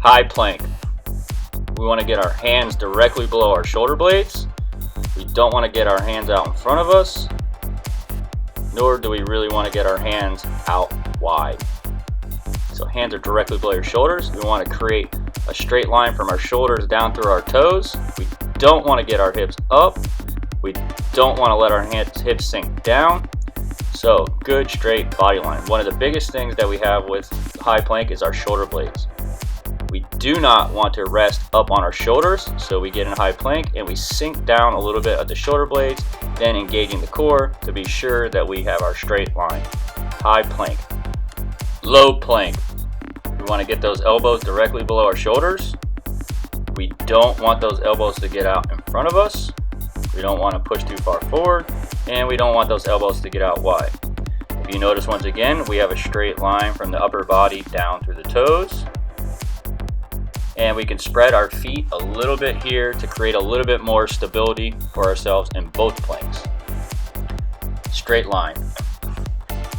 High plank. We want to get our hands directly below our shoulder blades. We don't want to get our hands out in front of us, nor do we really want to get our hands out wide. So hands are directly below your shoulders. We want to create a straight line from our shoulders down through our toes. We don't want to get our hips up. We don't want to let our hips sink down. So good straight body line. One of the biggest things that we have with high plank is our shoulder blades. We do not want to rest up on our shoulders, so we get in high plank and we sink down a little bit at the shoulder blades, then engaging the core to be sure that we have our straight line. High plank. Low plank. We want to get those elbows directly below our shoulders. We don't want those elbows to get out in front of us. We don't want to push too far forward, and we don't want those elbows to get out wide. If you notice, once again, we have a straight line from the upper body down through the toes. And we can spread our feet a little bit here to create a little bit more stability for ourselves in both planks. Straight line.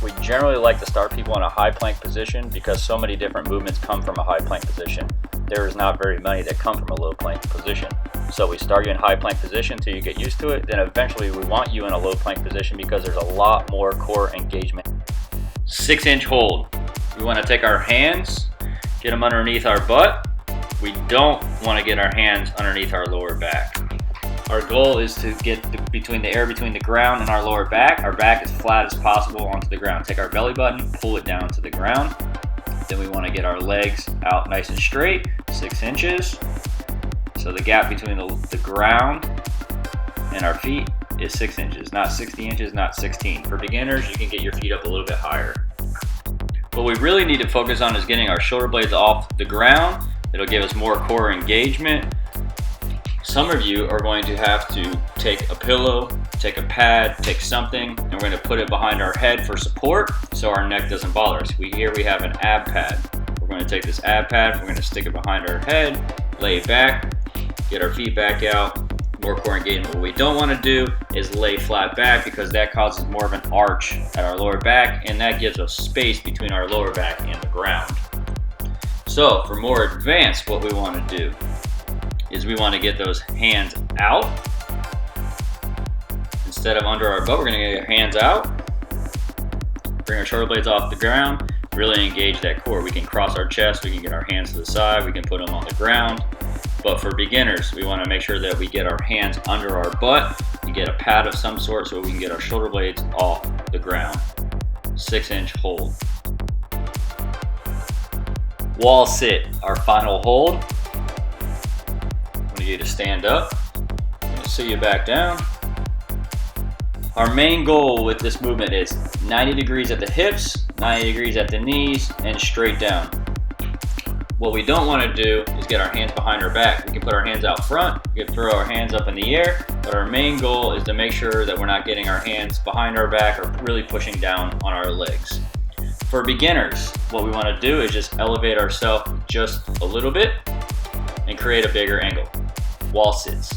We generally like to start people in a high plank position because so many different movements come from a high plank position. There is not very many that come from a low plank position. So we start you in high plank position until you get used to it. Then eventually we want you in a low plank position because there's a lot more core engagement. 6-inch hold. We want to take our hands, get them underneath our butt. We don't want to get our hands underneath our lower back. Our goal is to get between the air between the ground and our lower back. Our back as flat as possible onto the ground. Take our belly button, pull it down to the ground. Then we want to get our legs out nice and straight, 6 inches. So the gap between the ground and our feet is 6 inches, not 60 inches, not 16. For beginners, you can get your feet up a little bit higher. What we really need to focus on is getting our shoulder blades off the ground. It'll give us more core engagement. Some of you are going to have to take a pillow, take a pad, take something, and we're going to put it behind our head for support so our neck doesn't bother us. Here we have an ab pad. We're going to take this ab pad, we're going to stick it behind our head, lay it back, get our feet back out, more core engagement. What we don't want to do is lay flat back because that causes more of an arch at our lower back, and that gives us space between our lower back and the ground. So for more advanced, what we want to do is we want to get those hands out. Instead of under our butt, we're going to get our hands out. Bring our shoulder blades off the ground. Really engage that core. We can cross our chest. We can get our hands to the side. We can put them on the ground. But for beginners, we want to make sure that we get our hands under our butt. We get a pad of some sort so we can get our shoulder blades off the ground. 6-inch hold. Wall sit, our final hold. I'm going to get you to stand up. I'm going to sit you back down. Our main goal with this movement is 90 degrees at the hips, 90 degrees at the knees, and straight down. What we don't want to do is get our hands behind our back. We can put our hands out front, we can throw our hands up in the air, but our main goal is to make sure that we're not getting our hands behind our back or really pushing down on our legs. For beginners, what we want to do is just elevate ourselves just a little bit and create a bigger angle. Wall sits.